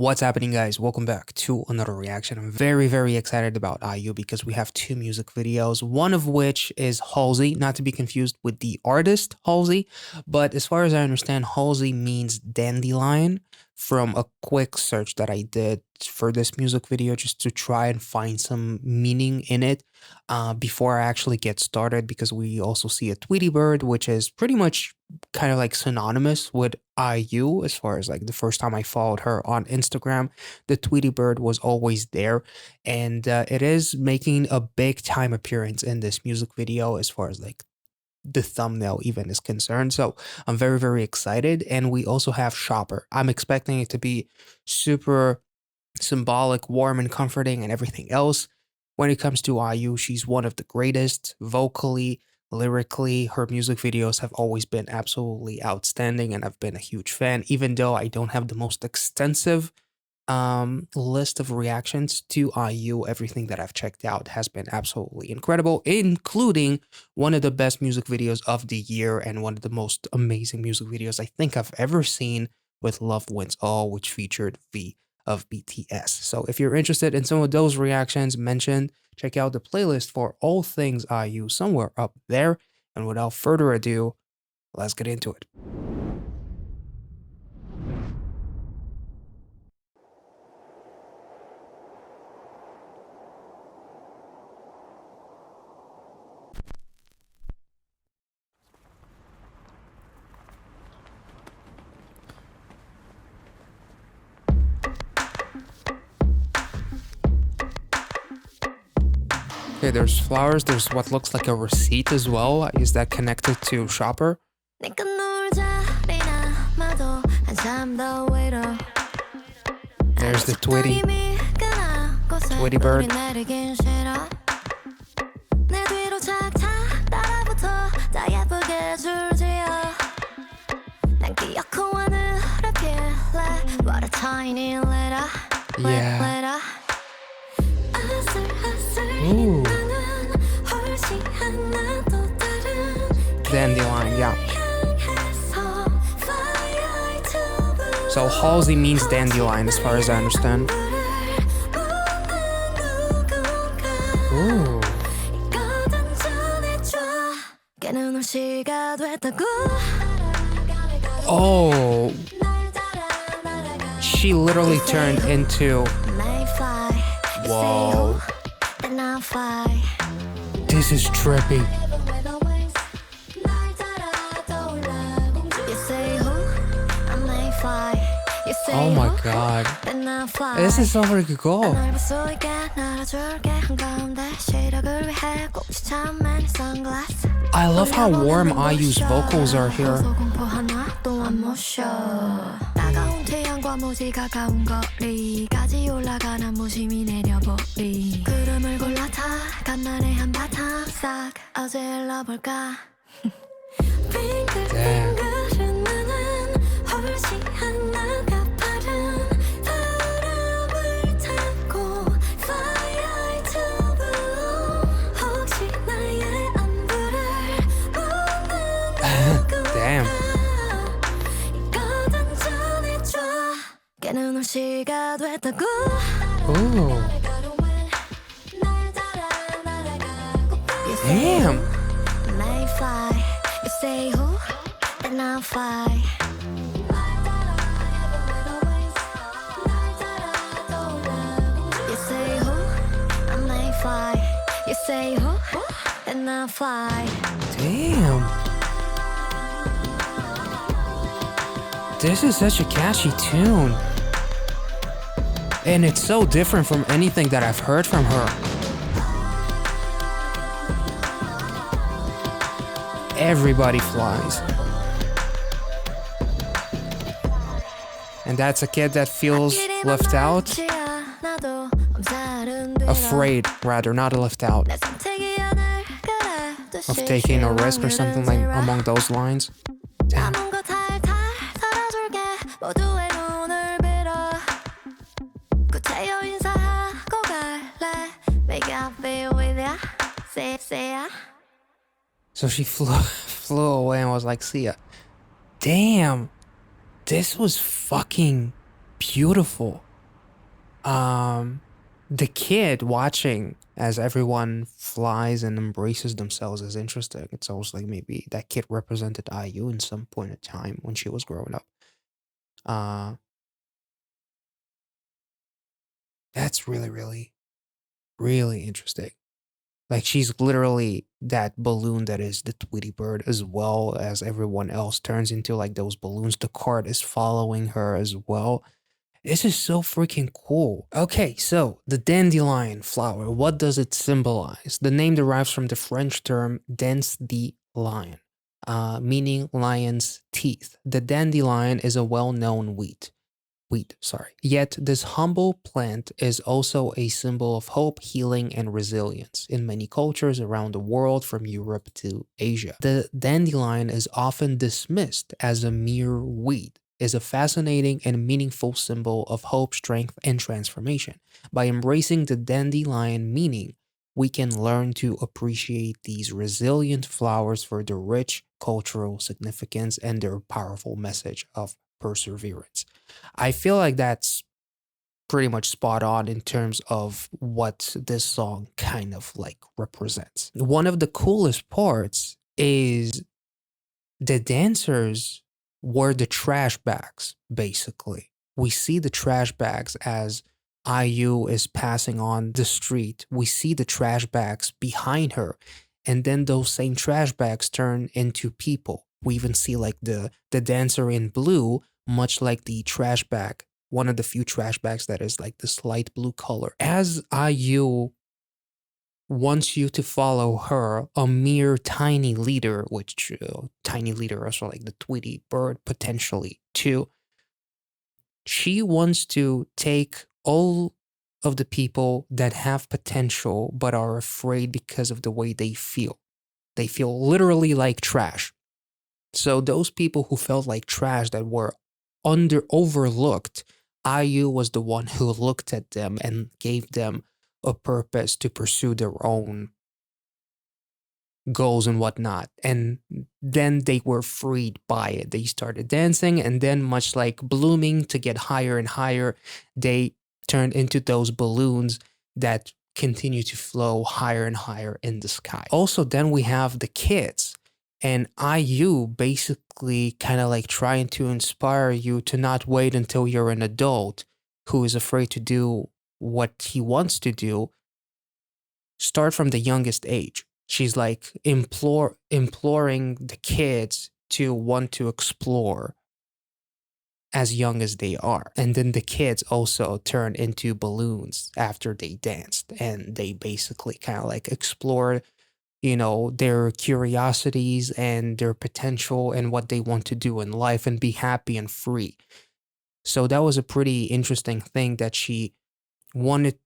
What's happening, guys? Welcome back to another reaction. I'm very excited about IU because we have two music videos, one of which is Holssi, not to be confused with the artist Holssi, but as far as I understand, Holssi means dandelion from a quick search that I did for this music video just to try and find some meaning in it before I actually get started, because we also see a Tweety bird, which is pretty much kind of like synonymous with IU. As far as like the first time I followed her on Instagram, the Tweety bird was always there, and it is making a big time appearance in this music video as far as like the thumbnail even is concerned. So I'm very excited. And we also have Shopper. I'm expecting it to be super symbolic, warm and comforting and everything else. When it comes to IU, she's one of the greatest vocally, lyrically. Her music videos have always been absolutely outstanding, and I've been a huge fan, even though I don't have the most extensive list of reactions to IU. Everything that I've checked out has been absolutely incredible, including one of the best music videos of the year and one of the most amazing music videos I think I've ever seen, with Love Wins All, which featured V of BTS. So if you're interested in some of those reactions mentioned, check out the playlist for all things IU somewhere up there. And without further ado, let's get into it. Okay, there's flowers, there's what looks like a receipt as well. Is that connected to Shopper? There's the Tweety bird. Yeah. Ooh. Dandelion, yeah. So Holssi means dandelion as far as I understand. Ooh. Oh. She literally turned into... Whoa. This is trippy. Oh my god. This is so freaking cool. I love how warm IU's vocals are here. Damn. Damn. Ooh. Damn. Damn. This is such a catchy tune. And it's so different from anything that I've heard from her. Everybody flies. And that's a kid that feels left out. Afraid, rather, not left out. Of taking a risk or something like along those lines. Damn. So she flew away and was like, see ya. Damn. This was fucking beautiful. Um, the kid watching as everyone flies and embraces themselves is interesting. It's almost like maybe that kid represented IU in some point in time when she was growing up. Uh, that's really, really, really interesting. Like she's literally that balloon that is the Tweety bird, as well as everyone else turns into like those balloons. The cart is following her as well. This is so freaking cool. Okay, so the dandelion flower, what does it symbolize? The name derives from the French term dents de lion, meaning lion's teeth. The dandelion is a well-known wheat, sorry. Yet this humble plant is also a symbol of hope, healing, and resilience in many cultures around the world, from Europe to Asia. The dandelion is often dismissed as a mere weed, is a fascinating and meaningful symbol of hope, strength, and transformation. By embracing the dandelion meaning, we can learn to appreciate these resilient flowers for their rich cultural significance and their powerful message of perseverance. I feel like that's pretty much spot on in terms of what this song kind of like represents. One of the coolest parts is the dancers were the trash bags, basically. We see the trash bags as IU is passing on the street. We see the trash bags behind her. And then those same trash bags turn into people. We even see like the dancer in blue, much like the trash bag, one of the few trash bags that is like this light blue color. As IU wants you to follow her, a mere tiny leader, which tiny leader also like the Tweety bird potentially too. She wants to take all of the people that have potential but are afraid because of the way they feel. They feel literally like trash. So those people who felt like trash that were overlooked, IU was the one who looked at them and gave them a purpose to pursue their own goals and whatnot. And then they were freed by it. They started dancing, and then, much like blooming to get higher and higher, they turned into those balloons that continue to flow higher and higher in the sky. Also, then we have the kids. And IU basically kind of like trying to inspire you to not wait until you're an adult who is afraid to do what he wants to do. Start from the youngest age. She's like imploring the kids to want to explore as young as they are. And then the kids also turn into balloons after they danced, and they basically kind of like explored, their curiosities and their potential and what they want to do in life and be happy and free. So that was a pretty interesting thing that she wanted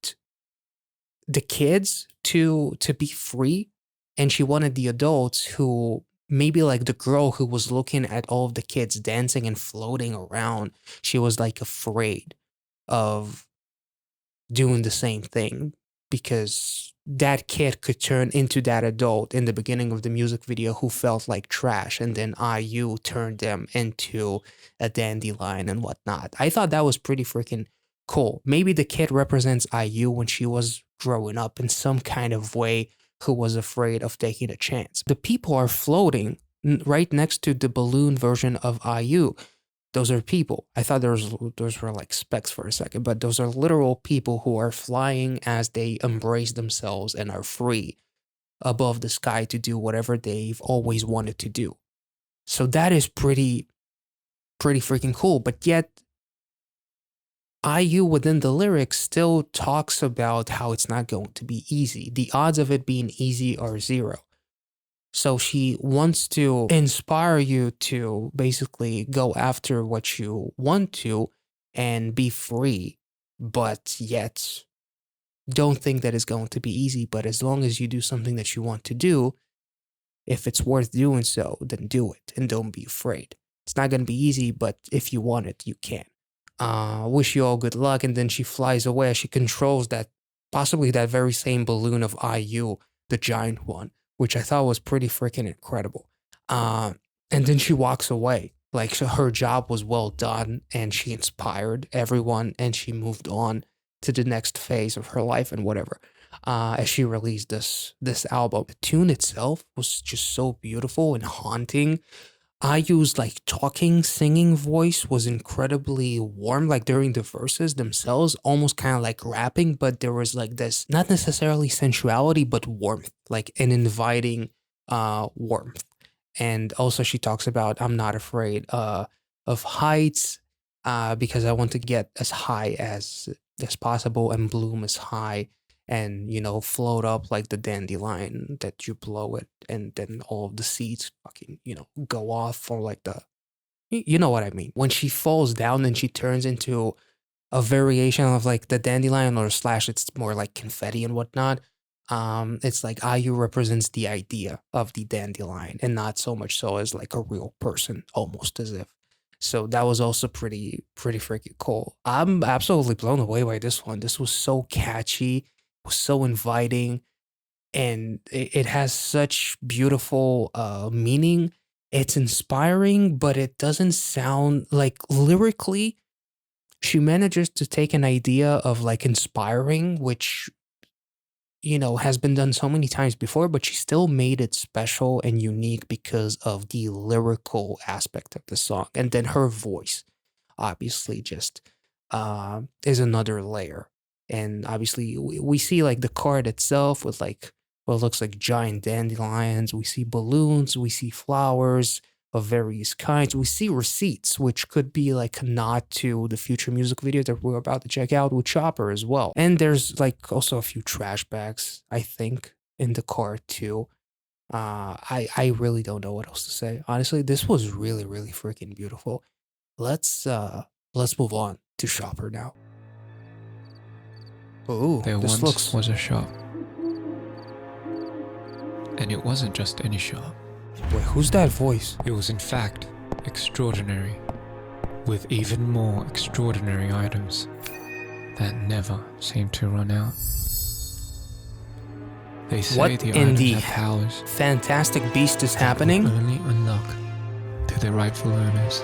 the kids to be free, and she wanted the adults who, maybe like the girl who was looking at all of the kids dancing and floating around, she was like afraid of doing the same thing, because that kid could turn into that adult in the beginning of the music video who felt like trash, and then IU turned them into a dandelion and whatnot. I thought that was pretty freaking cool. Maybe the kid represents IU when she was growing up in some kind of way, who was afraid of taking a chance. The people are floating right next to the balloon version of IU. Those are people. I thought those were like specks for a second, but those are literal people who are flying as they embrace themselves and are free above the sky to do whatever they've always wanted to do. So that is pretty freaking cool. But yet IU within the lyrics still talks about how it's not going to be easy. The odds of it being easy are zero. So she wants to inspire you to basically go after what you want to and be free, but yet don't think that it's going to be easy. But as long as you do something that you want to do, if it's worth doing so, then do it and don't be afraid. It's not going to be easy, but if you want it, you can. Wish you all good luck. And then she flies away. She controls that, possibly that very same balloon of IU, the giant one, which I thought was pretty freaking incredible. And then she walks away. Like, so her job was well done, and she inspired everyone, and she moved on. to the next phase of her life and whatever. As she released this album, the tune itself was just so beautiful and haunting. IU's like talking, singing voice was incredibly warm, like during the verses themselves, almost kind of like rapping, but there was like this not necessarily sensuality, but warmth, like an inviting warmth. And also she talks about I'm not afraid of heights because I want to get as high as possible and bloom as high and float up like the dandelion that you blow it and then all of the seeds fucking go off for like the you know what I mean. When she falls down and she turns into a variation of like the dandelion or slash it's more like confetti and whatnot. It's like IU represents the idea of the dandelion and not so much so as like a real person, almost as if. So that was also pretty freaking cool. I'm absolutely blown away by this one. This was so catchy, was so inviting, and it has such beautiful meaning. It's inspiring, but it doesn't sound like lyrically. She manages to take an idea of like inspiring, which has been done so many times before, but she still made it special and unique because of the lyrical aspect of the song. And then her voice, obviously, just is another layer. And obviously, we see like the card itself with like what looks like giant dandelions. We see balloons, we see flowers of various kinds. We see receipts, which could be like a nod to the future music video that we're about to check out with Chopper as well. And there's like also a few trash bags, I think, in the card too. I really don't know what else to say. Honestly, this was really, really freaking beautiful. Let's move on to Chopper now. Oh, there this once was a shop. And it wasn't just any shop. Wait, who's that voice? It was in fact extraordinary, with even more extraordinary items that never seem to run out. They say What the in items the have powers fantastic beast is happening? only unlock to their rightful owners.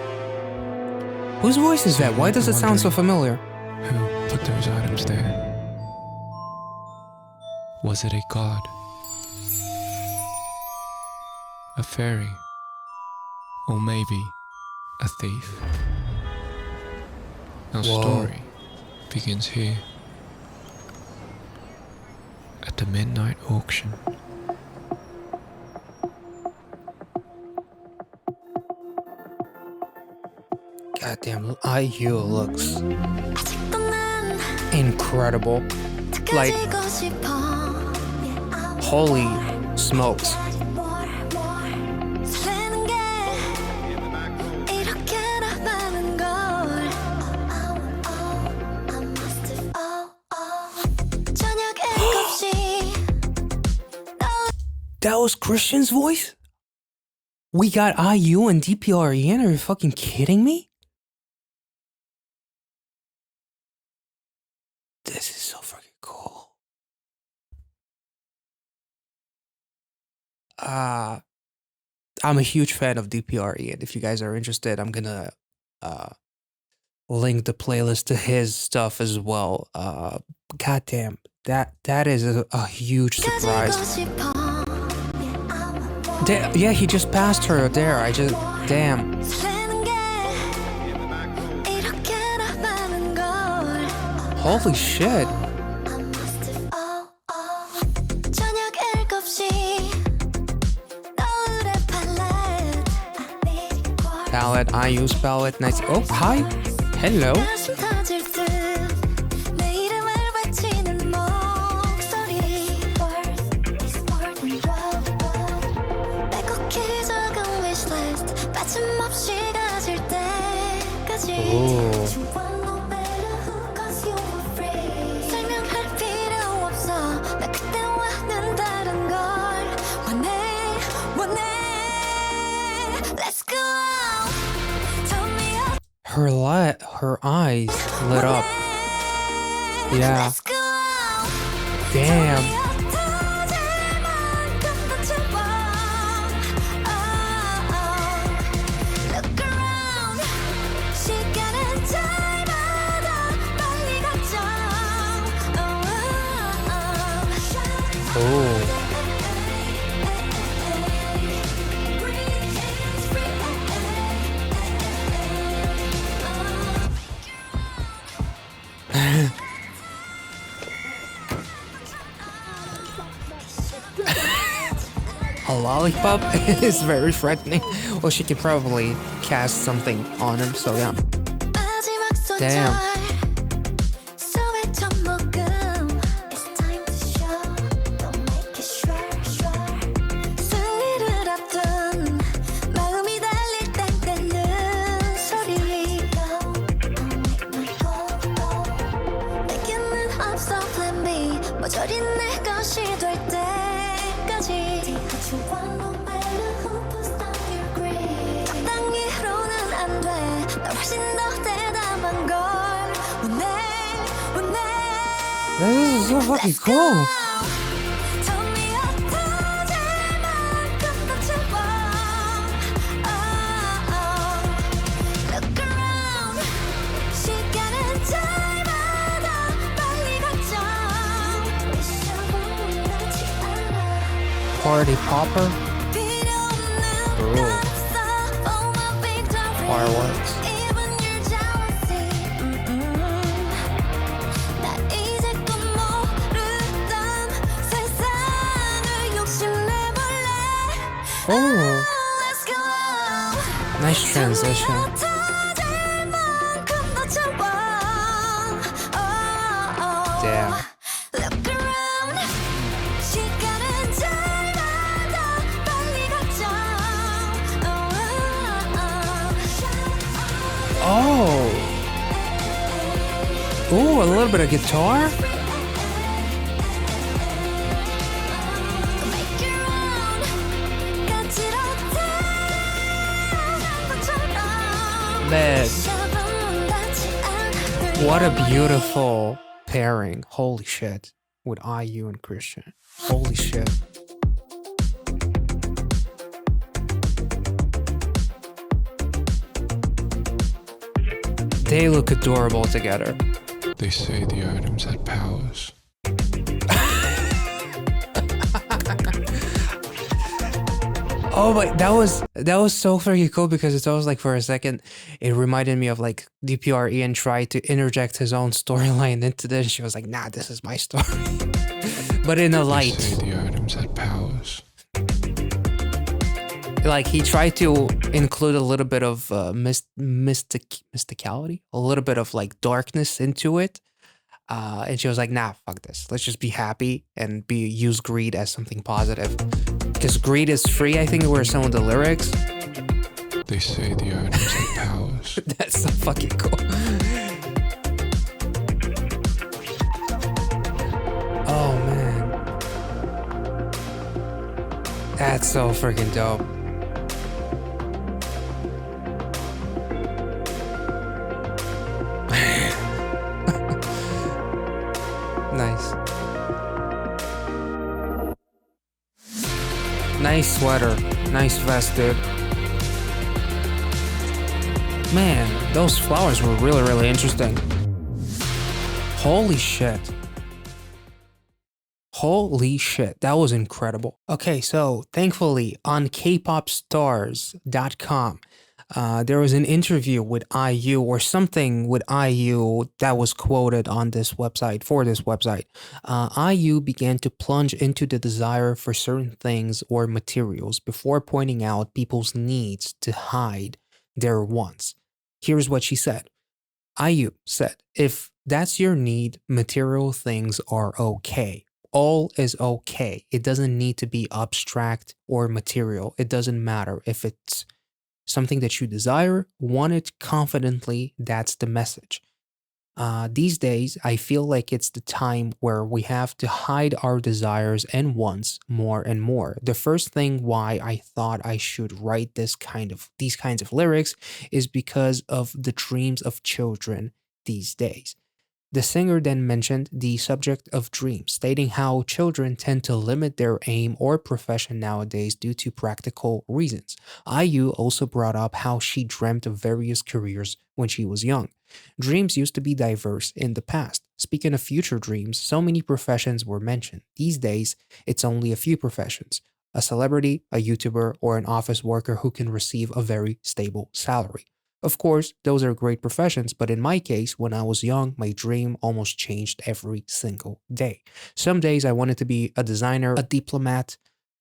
Whose voice is that? Why does it sound so familiar? Who put those items there? Was it a god? A fairy? Or maybe a thief? Our story begins here at the midnight auction. Goddamn, IU looks incredible. Like, holy smokes. That was Christian's voice? We got IU and DPREN? Are you fucking kidding me? This is so freaking cool. I'm a huge fan of DPREN. If you guys are interested, I'm gonna link the playlist to his stuff as well. Goddamn, that is a huge surprise. Yeah, he just passed her there. Damn. Holy shit. Palette, IU's palette, nice. Oh, hi. Hello. Her eyes lit up. Yeah. Damn. A lollipop is very threatening. Well, she could probably cast something on him, so yeah. Damn. This is so fucking cool. Party popper. Ooh. Fireworks. Oh, nice transition. Damn. Oh. Ooh, a little bit of guitar. Man, what a beautiful pairing. Holy shit. With IU and Christian. Holy shit. They look adorable together. They say the items had powers. Oh my, that was so freaking cool because it's always like for a second it reminded me of like DPR Ian tried to interject his own storyline into this. She was like, nah, this is my story. But in a light. They say the items had powers. Like he tried to include a little bit of mysticality, a little bit of like darkness into it. And she was like, nah, fuck this. Let's just be happy and use greed as something positive. Because greed is free, I think were some of the lyrics. They say the items have powers. That's so fucking cool. Oh man. That's so freaking dope. Nice. Nice sweater. Nice vest, dude. Man, those flowers were really, really interesting. Holy shit. Holy shit. That was incredible. Okay, so thankfully on kpopstars.com, there was an interview with IU or something with IU that was quoted on this website, for this website. IU began to plunge into the desire for certain things or materials before pointing out people's needs to hide their wants. Here's what she said. IU said, if that's your need, material things are okay. All is okay. It doesn't need to be abstract or material. It doesn't matter if it's something that you desire, want it confidently, that's the message. These days, I feel like it's the time where we have to hide our desires and wants more and more. The first thing why I thought I should write these kinds of lyrics is because of the dreams of children these days. The singer then mentioned the subject of dreams, stating how children tend to limit their aim or profession nowadays due to practical reasons. IU also brought up how she dreamt of various careers when she was young. Dreams used to be diverse in the past. Speaking of future dreams, so many professions were mentioned. These days, it's only a few professions. A celebrity, a YouTuber, or an office worker who can receive a very stable salary. Of course, those are great professions, but in my case, when I was young, my dream almost changed every single day. Some days I wanted to be a designer, a diplomat,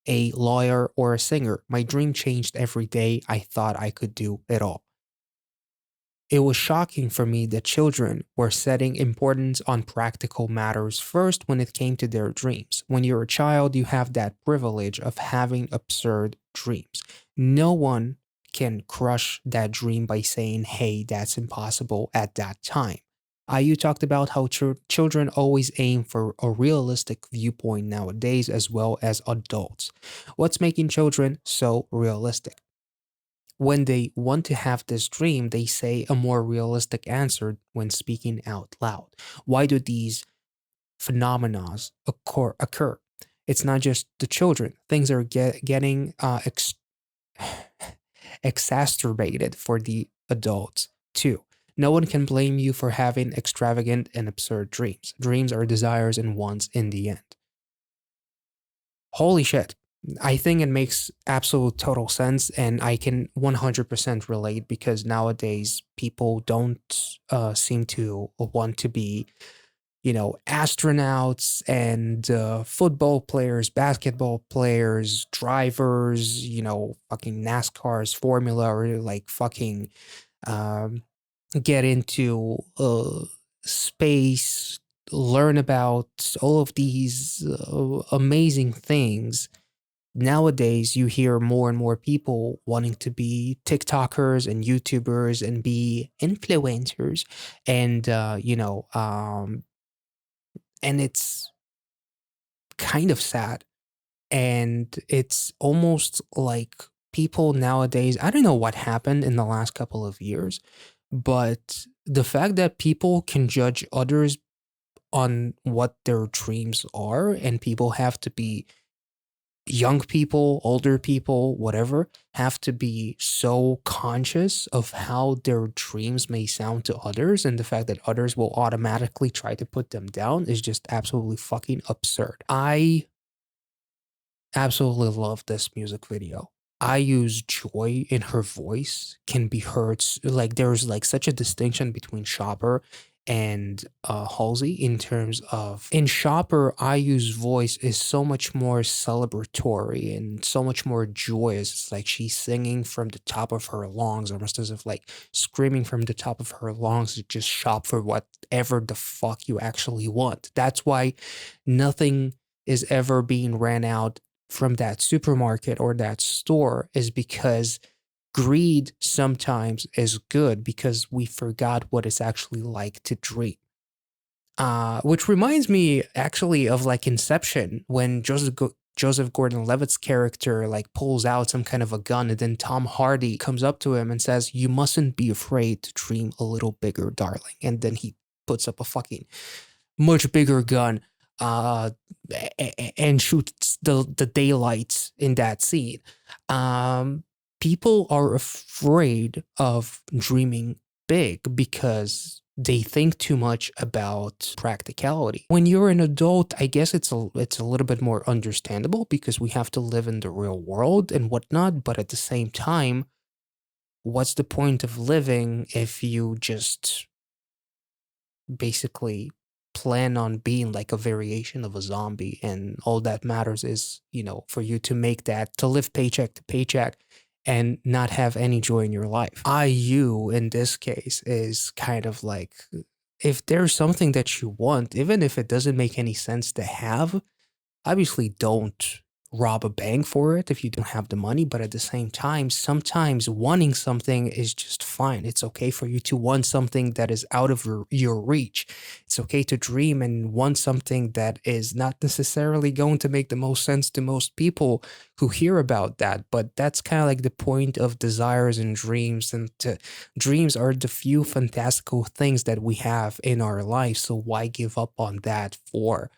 a lawyer, or a singer. My dream changed every day. I thought I could do it all. It was shocking for me that children were setting importance on practical matters first when it came to their dreams. When you're a child, you have that privilege of having absurd dreams. No one can crush that dream by saying, hey, that's impossible at that time. You talked about how children always aim for a realistic viewpoint nowadays, as well as adults. What's making children so realistic? When they want to have this dream, they say a more realistic answer when speaking out loud. Why do these phenomena occur? It's not just the children. Things are getting exacerbated for the adults too. No one can blame you for having extravagant and absurd dreams. Dreams are desires and wants in the end. Holy shit. I think it makes absolute total sense, and I can 100% relate because nowadays people don't seem to want to be, astronauts and football players, basketball players, drivers, fucking NASCAR's Formula, or like fucking um, get into space, learn about all of these amazing things. Nowadays you hear more and more people wanting to be TikTokers and YouTubers and be influencers, and and it's kind of sad, and it's almost like people nowadays, I don't know what happened in the last couple of years, but the fact that people can judge others on what their dreams are, and people have to be, young people, older people, whatever, have to be so conscious of how their dreams may sound to others, and the fact that others will automatically try to put them down is just absolutely fucking absurd. I absolutely love this music video. I use joy in her voice can be heard, like there's like such a distinction between Shopper and Halsey, in terms of, in Shopper I use voice is so much more celebratory and so much more joyous. It's like she's singing from the top of her lungs, almost as if like screaming from the top of her lungs to just shop for whatever the fuck you actually want. That's why nothing is ever being ran out from that supermarket or that store, is because greed sometimes is good because we forgot what it's actually like to dream. Which reminds me actually of like Inception, when Joseph Gordon-Levitt's character like pulls out some kind of a gun, and then Tom Hardy comes up to him and says, "You mustn't be afraid to dream a little bigger, darling." And then he puts up a fucking much bigger gun, uh, and shoots the daylights in that scene. People are afraid of dreaming big because they think too much about practicality. When you're an adult, I guess it's a little bit more understandable because we have to live in the real world and whatnot. But at the same time, what's the point of living if you just basically plan on being like a variation of a zombie, and all that matters is, for you to make that, to live paycheck to paycheck and not have any joy in your life. IU in this case is kind of like, if there's something that you want, even if it doesn't make any sense to have, obviously don't rob a bank for it if you don't have the money. But at the same time, sometimes wanting something is just fine. It's okay for you to want something that is out of your reach. It's okay to dream and want something that is not necessarily going to make the most sense to most people who hear about that. But that's kind of like the point of desires and dreams, and dreams are the few fantastical things that we have in our life, so why give up on that for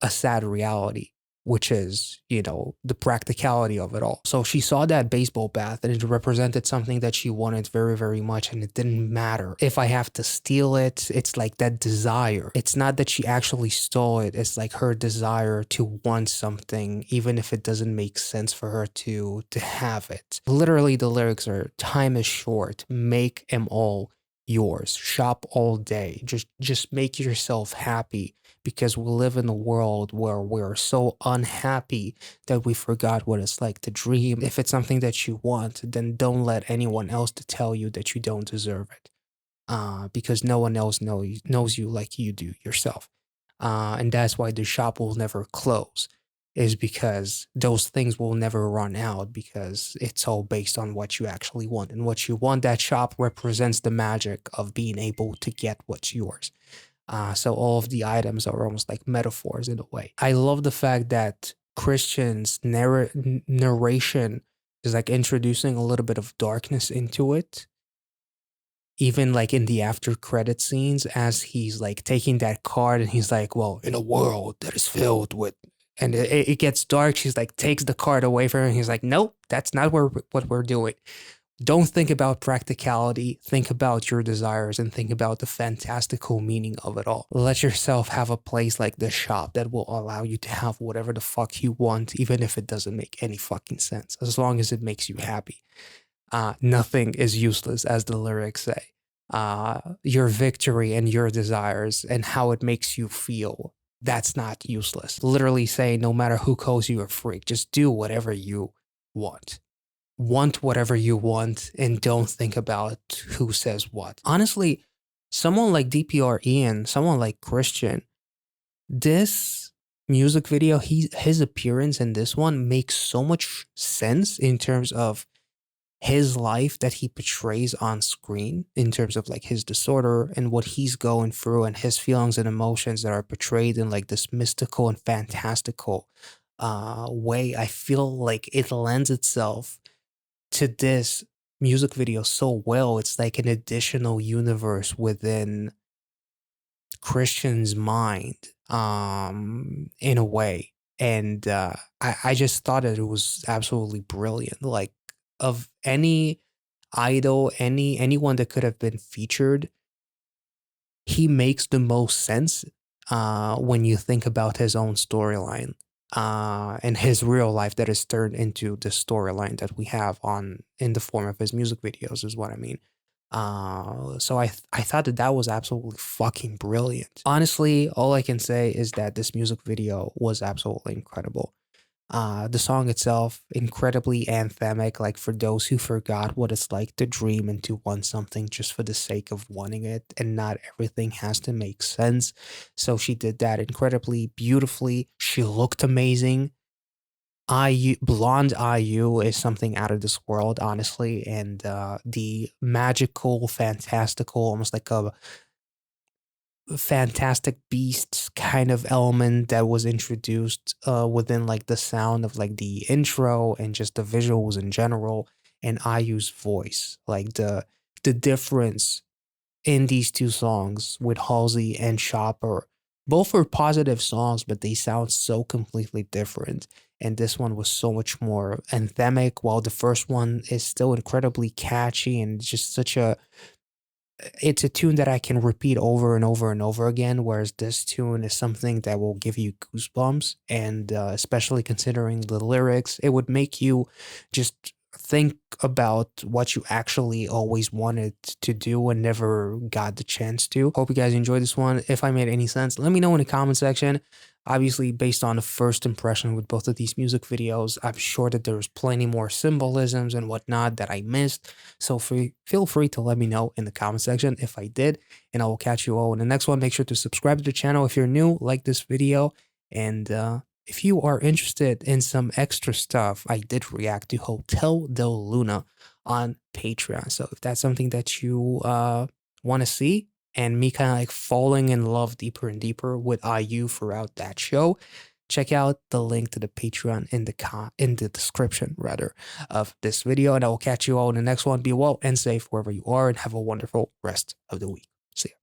a sad reality? which is, the practicality of it all. So she saw that baseball bat and it represented something that she wanted very, very much. And it didn't matter if I have to steal it. It's like that desire. It's not that she actually stole it. It's like her desire to want something, even if it doesn't make sense for her to have it. Literally, the lyrics are, time is short, make them all yours. Shop all day. Just make yourself happy, because we live in a world where we're so unhappy that we forgot what it's like to dream. If it's something that you want, then don't let anyone else to tell you that you don't deserve it. Because no one else knows you like you do yourself. And that's why the shop will never close, is because those things will never run out, because it's all based on what you actually want. And what you want, that shop represents the magic of being able to get what's yours. So all of the items are almost like metaphors in a way. I love the fact that Christian's narration is like introducing a little bit of darkness into it, even like in the after credit scenes, as he's like taking that card and he's like, well, in a world that is filled with, and it gets dark, she's like takes the card away from him and he's like, nope, that's not what we're doing. Don't think about practicality, think about your desires, and think about the fantastical meaning of it all. Let yourself have a place like the shop that will allow you to have whatever the fuck you want, even if it doesn't make any fucking sense, as long as it makes you happy. Nothing is useless, as the lyrics say. Your victory and your desires and how it makes you feel, that's not useless. Literally say, no matter who calls you a freak, just do whatever you want. Want whatever you want and don't think about who says what. Honestly, someone like DPR Ian, someone like Christian, this music video, his appearance in this one makes so much sense in terms of his life that he portrays on screen, in terms of like his disorder and what he's going through and his feelings and emotions that are portrayed in like this mystical and fantastical way. I feel like it lends itself to this music video so well. It's like an additional universe within Christian's mind, in a way. And I just thought that it was absolutely brilliant. Like, of any idol, anyone that could have been featured, he makes the most sense when you think about his own storyline, and his real life that is turned into the storyline that we have on in the form of his music videos, is what I mean. So I thought that that was absolutely fucking brilliant. Honestly, all I can say is that this music video was absolutely incredible. The song itself, incredibly anthemic, like for those who forgot what it's like to dream and to want something just for the sake of wanting it, and not everything has to make sense. So she did that incredibly beautifully. She looked amazing. Blonde IU is something out of this world, honestly, and the magical, fantastical, almost like a Fantastic Beasts kind of element that was introduced within like the sound of like the intro and just the visuals in general, and IU's voice, like the difference in these two songs with Halsey and Chopper. Both are positive songs, but they sound so completely different. And this one was so much more anthemic, while the first one is still incredibly catchy and just such a it's a tune that I can repeat over and over and over again, whereas this tune is something that will give you goosebumps, and especially considering the lyrics, it would make you just think about what you actually always wanted to do and never got the chance to. Hope you guys enjoyed this one. If I made any sense, let me know in the comment section. Obviously, based on the first impression with both of these music videos, I'm sure that there's plenty more symbolisms and whatnot that I missed. So feel free to let me know in the comment section if I did, and I will catch you all in the next one. Make sure to subscribe to the channel if you're new, like this video, and if you are interested in some extra stuff, I did react to Hotel del Luna on Patreon. So if that's something that you want to see, and me kind of like falling in love deeper and deeper with IU throughout that show, check out the link to the Patreon in the description rather of this video, and I will catch you all in the next one. Be well and safe wherever you are, and have a wonderful rest of the week. See ya.